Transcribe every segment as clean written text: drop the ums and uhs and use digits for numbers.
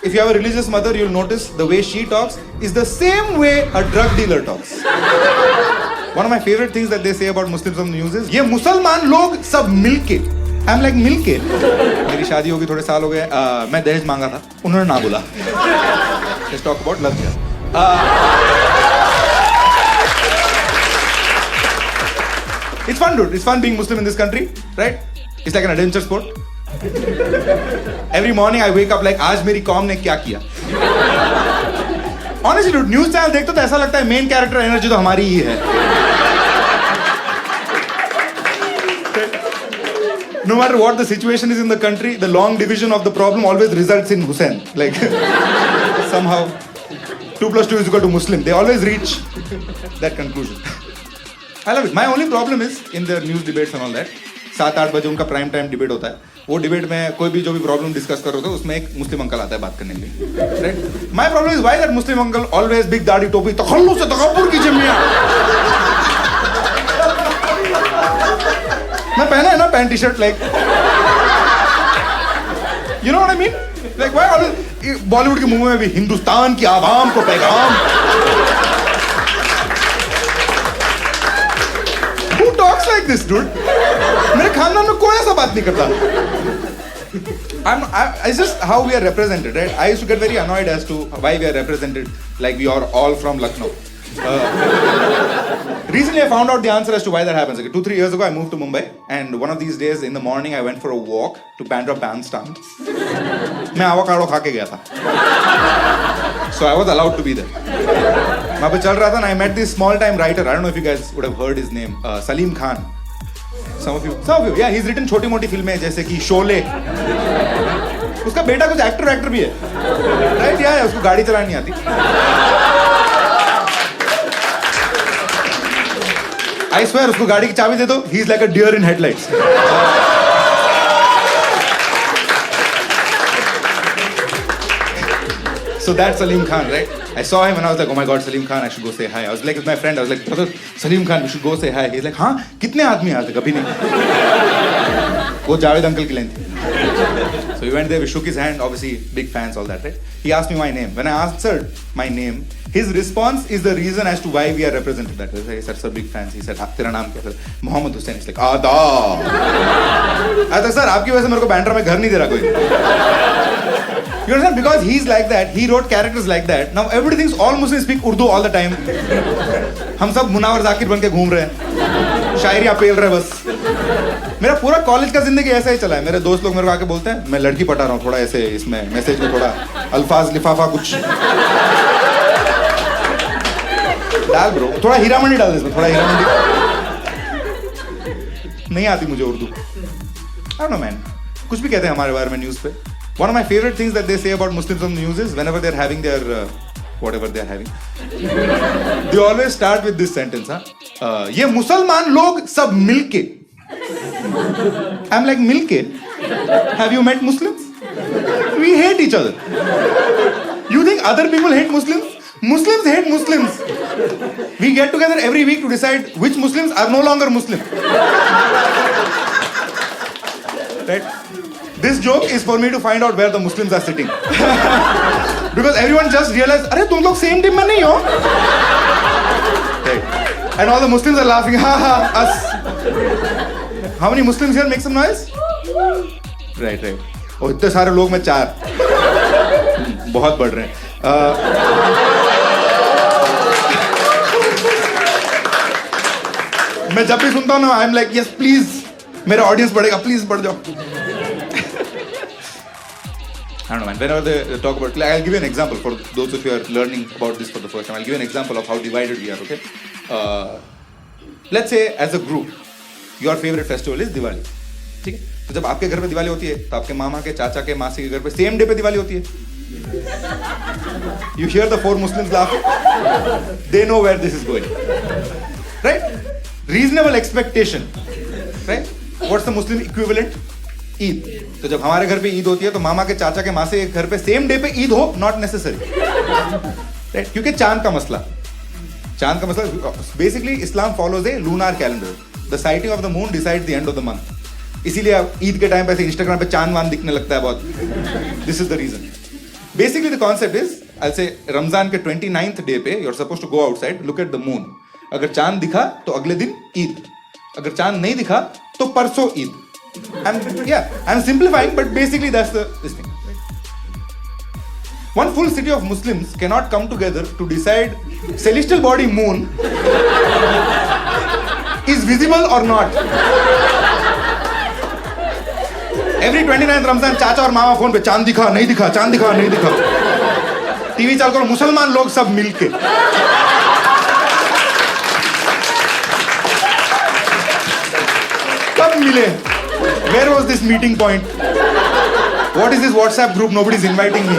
If you have a religious mother, you'll notice the way she talks is the same way a drug dealer talks. One of my favorite things that they say about Muslims on the news is, ये मुसलमान लोग सब मिलके. I'm like मिलके. मेरी शादी होगी थोड़े साल हो गए. मैं दहेज मांगा था. उन्होंने ना बोला. Let's talk about love here. It's fun, dude. It's fun being Muslim in this country, right? It's like an adventure sport. Every morning I wake up like, आज मेरी कौम ने क्या किया? Honestly, dude, न्यूज चैनल देखते तो ऐसा लगता है मेन कैरेक्टर एनर्जी तो हमारी ही है. No matter what the situation is in the country, the long division of the problem always results in Hussein. Like somehow 2 + 2 = Muslim. They always reach that conclusion. I love it. My only problem is in the news debates and all that. 7-8 बजे उनका prime time debate होता है. वो debate में कोई भी जो भी प्रॉब्लम डिस्कस कर रहे हो उसमें एक मुस्लिम अंकल आता है बात करने के लिए. Right? My problem is why that Muslim uncle always big दाढ़ी टोपी तखल्लुस से तकब्बुर कीजिए मियां. मैं पहना है ना pant T shirt like you know what I mean like why always Bollywood के मूवी में भी हिंदुस्तान की आवाम को पैगाम. Who talks like this, dude? मेरे खानदान में कोई ऐसा बात नहीं करता. It's just how we are represented, right? I used to get very annoyed as to why we are represented like we are all from Lucknow. Recently I found out the answer as to why that happens. Okay, 2-3 years ago I moved to Mumbai and one of these days in the morning I went for a walk to Bandra Bandstand. मैं avocado खा के गया था. So I was allowed to be there. वहाँ पे चल रहा था and I met this small time writer. I don't know if you guys would have heard his name. Salim Khan. Some of you. Yeah, he's written छोटी मोटी फिल्में जैसे कि शोले. उसका बेटा कुछ एक्टर भी है. Right? Yeah, उसको गाड़ी चलानी नहीं आती. I swear उसको गाड़ी की चाबी दे दो. He's like a deer in headlights. So that's Salim Khan, right? I saw him and I was like, oh my god, Salim Khan, I should go say hi. I was like with my friend, I was like, brother, Salim Khan, we should go say hi. He's like, हाँ, कितने आदमी आए थे? कभी नहीं. वो Javed uncle की line थी. So we went there, we shook his hand, obviously big fans, all that, right? He asked me my name. When I answered my name, his response is the reason as to why we are represented that way. He said, sir, big fans. He said, तेरा नाम क्या है? Mohammed Hussain. He's like, आदाब. I said, sir, आपकी वजह से मेरे को बैंड्रा में घर नहीं दे रहा कोई. You understand? Because he's like that, he wrote characters like that. Now everybody thinks all Muslims speak Urdu all the time. हम सब मुनावर जाकिर बन के घूम रहे हैं. शायरियाँ पेल रहे बस. मेरा पूरा कॉलेज का जिंदगी ऐसा ही चला है. मेरे दोस्त लोग मेरे को आके बोलते हैं मैं लड़की पटा रहा हूँ थोड़ा ऐसे इसमें मैसेज में थोड़ा अल्फाज लिफाफा कुछ डाल ब्रो. थोड़ा हीरामंडी डाल दे इसमें. थोड़ा हीरामंडी नहीं आती मुझे Urdu. I don't know man. कुछ भी कहते हैं हमारे बारे में न्यूज़ पे. One of my favorite things that they say about Muslims on the news is whenever they're having their whatever they're having, they always start with this sentence, huh? ये मुसलमान लोग सब मिलके. I'm like मिलके? Have you met Muslims? We hate each other. You think other people hate Muslims? Muslims hate Muslims. We get together every week to decide which Muslims are no longer Muslim. Right? This joke is for me to find out where the Muslims are sitting. Because everyone just realized, अरे तुम लोग same team में नहीं हो? Right. And all the Muslims are laughing, ha ha, us. How many Muslims here? Make some noise. Right. और इतने सारे लोग में 4. बहुत बढ़ रहे हैं. मैं जब भी सुनता हूँ ना, I'm like, yes, please. मेरा ऑडियंस बढ़ेगा, प्लीज बढ़ जाओ. I don't know, man. Whenever they talk about, like, I'll give you an example for those of you who are learning about this for the first time. I'll give you an example of how divided we are. Okay, let's say as a group, your favorite festival is Diwali. ठीक है? तो जब आपके घर पे दिवाली होती है, तो आपके मामा के, चाचा के, मासी के घर पे सेम डे पे दिवाली होती है. You hear the 4 Muslims laughing. They know where this is going, right? Reasonable expectation, right? What's the Muslim equivalent? Eid. तो जब हमारे घर पे ईद होती है तो मामा के, चाचा के, मासी के घर पे सेम डे पे ईद हो नॉट नेसेसरी, राइट? क्योंकि चांद का मसला basically Islam follows a lunar calendar. The sighting of the moon decides the end of the month. इसीलिए ईद के टाइम पे इंस्टाग्राम पे चांद वांद दिखने लगता है बहुत. This is the reason. Basically, the concept is, I'll say, Ramzan के 29th day पे you're supposed to go outside, look at the moon. अगर चांद दिखा तो अगले दिन ईद. अगर चांद नहीं दिखा तो परसों Eid. I'm simplifying, but basically that's this thing. One full city of Muslims cannot come together to decide celestial body moon is visible or not. Every 29th Ramzan चाचा और मामा फोन पे चांद दिखा नहीं दिखा, चांद दिखा नहीं दिखा. टीवी चालू करो, मुसलमान लोग सब मिलके. कब मिले? Where was this meeting point? What is this WhatsApp group? Nobody's inviting me.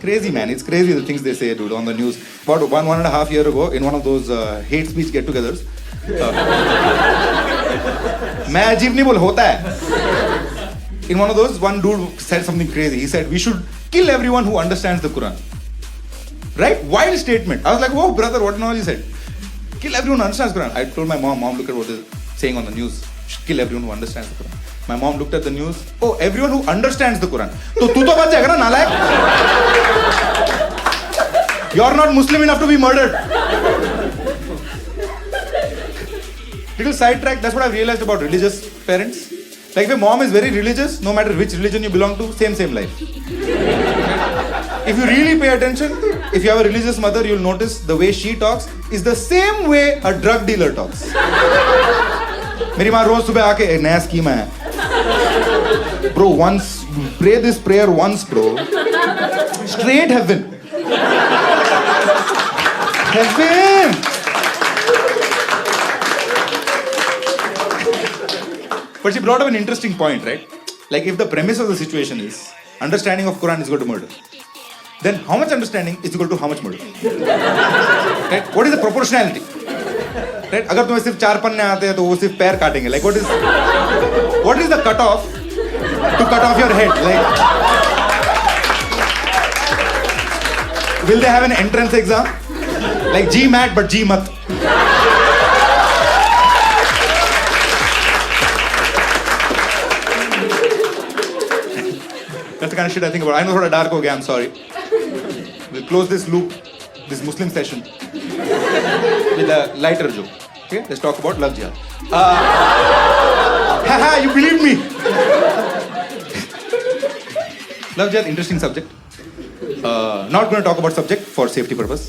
Crazy, man. It's crazy the things they say, dude, on the news. About one and a half year ago, in one of those hate speech get-togethers, मैं अजीब नहीं बोल होता है. In one of those, one dude said something crazy. He said, we should kill everyone who understands the Quran. Right? Wild statement. I was like, whoa, brother, what technology said? Kill everyone who understands the Quran. I told my mom, look at what they're saying on the news. Kill everyone who understands the Quran. My mom looked at the news. Oh, everyone who understands the Quran. तो तू तो बच जाएगा ना नालायक. You're not Muslim enough to be murdered. Little sidetrack. That's what I've realized about religious parents. Like if your mom is very religious, no matter which religion you belong to, same life. If you really pay attention, if you have a religious mother, you'll notice the way she talks is the same way a drug dealer talks. मेरी माँ रोज सुबह आके नया scheme है. Bro, once pray this prayer once, bro. Straight heaven. Heaven. But she brought up an interesting point, right? Like if the premise of the situation is understanding of Quran is equal to murder, then how much understanding is equal to how much murder? Right? What is the proportionality? Right? अगर तुम्हें सिर्फ 4 पन्ने आते हैं तो वो सिर्फ पैर काटेंगे. Like what is the cut off to cut off your head? Like will they have an entrance exam? Like GMAT but GMAT. That's the kind of shit I think about. I know थोड़ा dark हो गया. I'm sorry. We'll close this loop, this Muslim session, with a lighter joke. Okay, let's talk about love jihad. Haha, you believe me? Love jihad, interesting subject. Not going to talk about subject for safety purpose.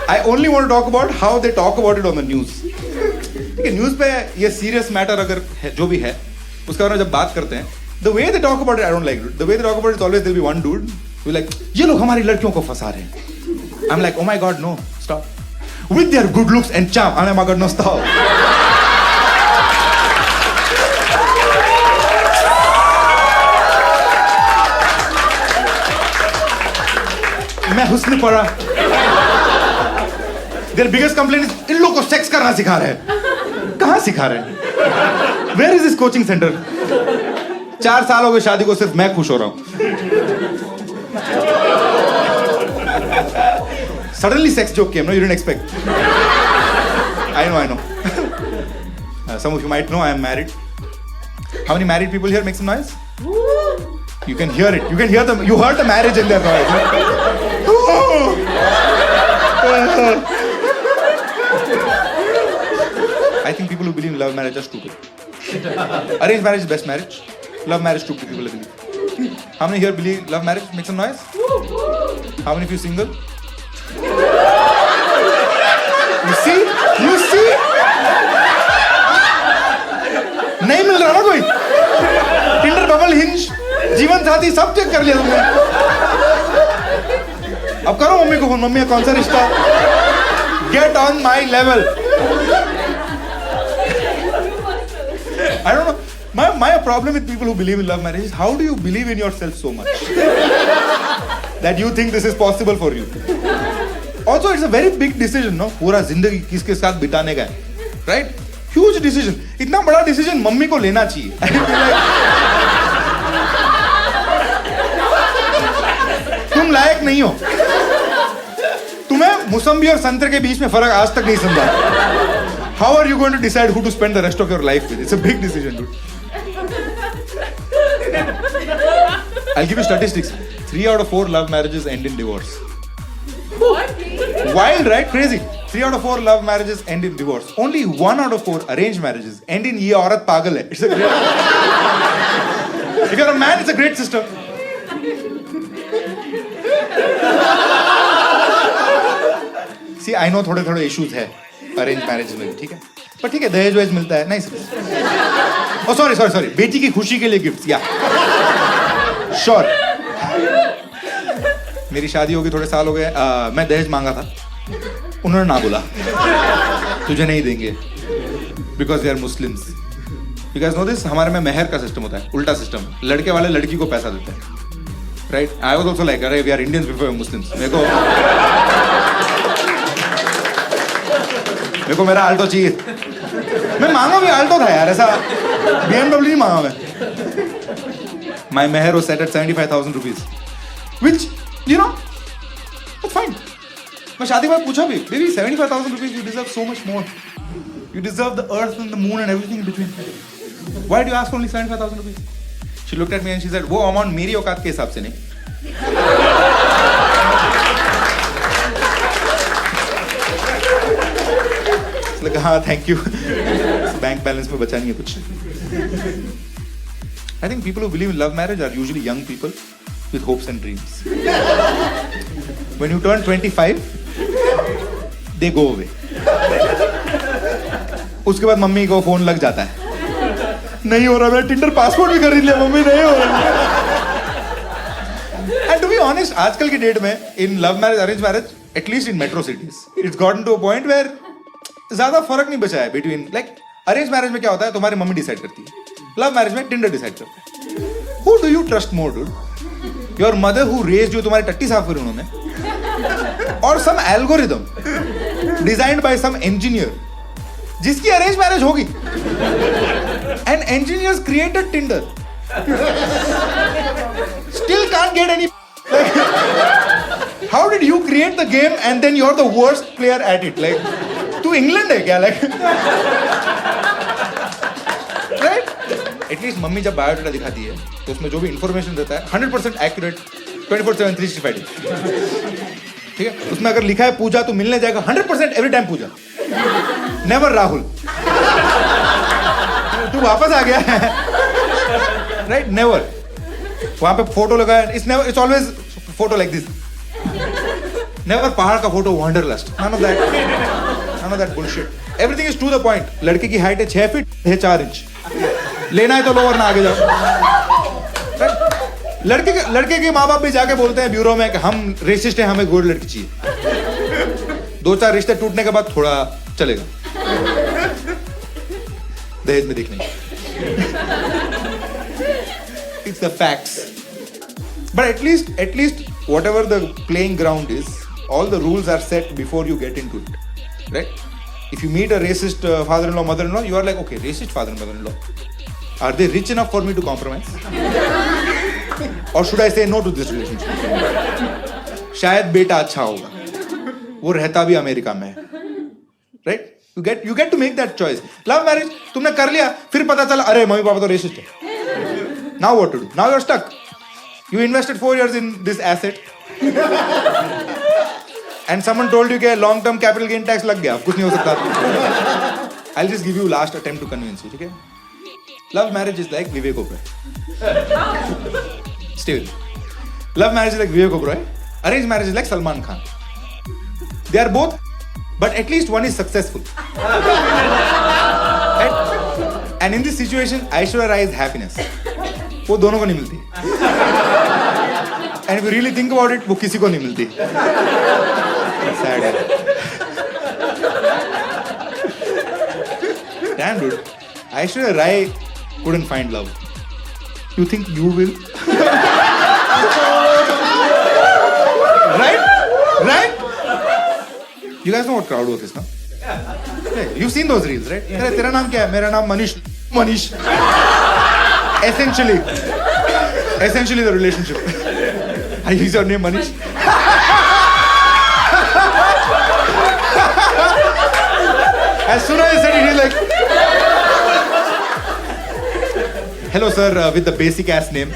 I only want to talk about how they talk about it on the news. ठीक है, news पे ये serious matter अगर है, जो भी है उसके बारे में जब बात करते हैं, the way they talk about it I don't like it. The way they talk about it is always there'll be one dude who like ये लोग हमारी लड़कियों को फंसा रहे हैं. I'm like, oh my god, no, stop. With their good looks and charm. I'm like, oh my god, no, stop. मैं हुस्न पड़ा. Their biggest complaint is इन लोगों को सेक्स करना सिखा रहे हैं. कहाँ सिखा रहे हैं? Where is this coaching center? 4 साल हो गए शादी को, सिर्फ मैं खुश हो रहा हूँ. Suddenly sex joke came, no, you didn't expect. I know. Some of you might know I am married. How many married people here? Make some noise. You can hear it. You heard the marriage in their noise. I think people who believe in love marriage are stupid. Arranged marriage is best marriage. Love marriage, stupid people believe. How many here believe love marriage? Make some noise. How many of you single? You see? नहीं मिल रहा ना कोई. Tinder, Bumble, Hinge, जीवन साथी सब check कर लिया तुमने. अब करो मम्मी को फोन. मम्मी कौन सा रिश्ता? Get on my level. I don't know. My problem with people who believe in love marriage is how do you believe in yourself so much that you think this is possible for you? Also, it's a very big decision, no? पूरा जिंदगी किसके साथ बिताने का है, right? Huge decision. इतना बड़ा decision mummy को लेना चाहिए. तुम लायक नहीं हो. तुम्हें मुसम्बी और संतरे के बीच में फर्क आज तक नहीं समझा. How are you going to decide who to spend the rest of your life with? It's a big decision, dude. I'll give you statistics. 3 out of 4 love marriages end in divorce. What? Wild, right? Crazy. 3 out of 4 love marriages end in divorce. Only 1 out of 4 arranged marriages end in ye aurat pagal hai. It's a great. If you're a man, it's a great system. See, I know थोड़े issues है arranged marriages में, ठीक है? पर ठीक है, दहेज वहेज मिलता है, nice. Oh, sorry. बेटी की खुशी के लिए गिफ्ट्स, या. Sure. मेरी शादी होगी थोड़े साल हो गए, मैं दहेज मांगा था, उन्होंने ना बोला, तुझे नहीं देंगे, because they are Muslims. You guys know this? हमारे में मेहर का सिस्टम होता है, उल्टा सिस्टम. लड़के वाले लड़की को पैसा देते हैं, right? I was also like, अरे we are Indians before Muslims. मेरे को मेरा आल्टो चाहिए. मैं मांगा भी आल्टो था यार, ऐसा BMW नहीं मांगा मैं. My meher was set at 75,000 rupees, which you know, that's fine. मैं शादी के बाद पूछा भी, baby 75,000 rupees, you deserve so much more. You deserve the earth and the moon and everything in between. Why do you ask for only 75,000 rupees? She looked at me and she said, वो amount मेरी औकात के हिसाब से नहीं. Like, हाँ, thank you. Bank balance में बचा नहीं है कुछ. I think people who believe in love marriage are usually young people with hopes and dreams. When you turn 25, they go away. उसके बाद मम्मी को फोन लग जाता है, नहीं हो रहा, मैं टिंडर पासपोर्ट भी खरीद लिया, मम्मी नहीं हो रहा. And to be honest, आजकल की डेट में in love marriage, arranged marriage, at least in metro cities, it's gotten to a point where ज्यादा फर्क नहीं बचा है between, like arranged marriage में क्या होता है, तुम्हारी मम्मी डिसाइड करती है, love marriage में टिंडर डिसाइड करता है. Who do you trust more, dude? Your mother who raised you, तुम्हारी टट्टी साफ करी उन्होंने, or some algorithm designed by some engineer जिसकी arranged marriage होगी, and engineers created Tinder, still can't get any. Like, how did you create the game and then you're the worst player at it? Like, तू England है क्या? Like, right? At least mummy जब biodata दिखाती है तो उसमें जो भी इंफॉर्मेशन देता है 100% एक्यूरेट, 24/7 365 days. ठीक है, उसमें अगर लिखा है पूजा तो मिलने जाएगा 100% एवरी टाइम पूजा, नेवर राहुल. तू वापस आ गया है, राइट? नेवर. वहां पे फोटो लगा है, it's always photo like this. Never पहाड़ का photo, wanderlust. None of that bullshit. Everything is to the point. लड़के की हाइट है 6 फीट, है 4 इंच. लेना है तो लो वरना आगे जाओ. लड़के के माँ बाप भी जाके बोलते हैं ब्यूरो में कि हम रेसिस्ट हैं, हमें गोरी लड़की चाहिए. 2-4 रिश्ते टूटने के बाद थोड़ा चलेगा, दहेज में दिख नहीं. It's the facts. But at least whatever the playing ground is, all the rules are set before you get into it, right? If you meet a racist father-in-law, mother-in-law, you are like, okay, racist father and mother-in-law, are they rich enough for me to compromise? Or should I say no to this relationship? शायद बेटा अच्छा होगा, वो रहता भी America में है, right? You get to make that choice. Love marriage तुमने कर लिया, फिर पता चला अरे मम्मी पापा तो racist है. Now what to do? Now you're stuck. You invested 4 years in this asset, and someone told you कि long term capital gain tax लग गया, कुछ नहीं हो सकता. I'll just give you last attempt to convince you, ठीक है? Love marriage is like Vivek Oberoi. Stay with me. Love marriage is like Vivek Oberoi. Arranged marriage is like Salman Khan. They are both, but at least one is successful. Right? And in this situation, Aishwarya Rai is happiness. वो दोनों को नहीं मिलती. And if you really think about it, वो किसी को नहीं मिलती. Sad है. Damn, dude. Aishwarya Rai couldn't find love. You think you will? Right? You guys know what crowd work is, no? Yeah, you've seen those reels, right? Yeah. तेरा नाम क्या है? मेरा नाम Manish. Essentially the relationship. Is your name Manish? As soon as I said it, he's like, Hello sir, with the basic ass name.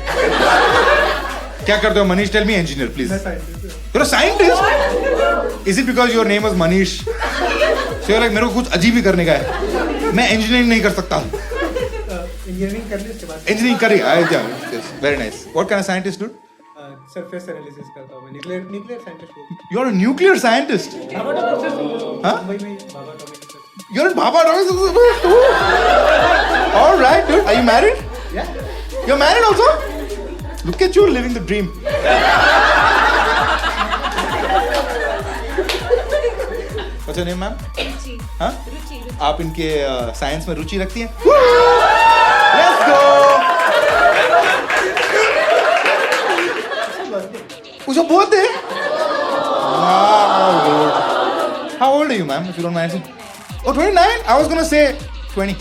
क्या करते हो Manish? Tell me engineer please. You're a scientist? Is it because your name was Manish? So you're like मेरे को कुछ अजीब ही करने का है. मैं engineering नहीं कर सकता. इंजीनियरिंग कर ली उसके बाद Engineering करी. Very nice. What kind of scientist, dude? Surface analysis करता हूँ मैं न्यूक्लियर साइंटिस्ट हूँ You're a nuclear scientist. Bhabha process हाँ? वही मैं Bhabha topic You're in Baba Atomics. All right, dude. Are you married? या You're married also? Look at you living the dream. What's your name, ma'am? रुचि हाँ? रुचि आप इनके science में रुचि रखती हैं? Let's go. उसका birthday? Wow, dude. How old are you, ma'am? If you don't mind asking. Oh, 29? I was gonna say 20.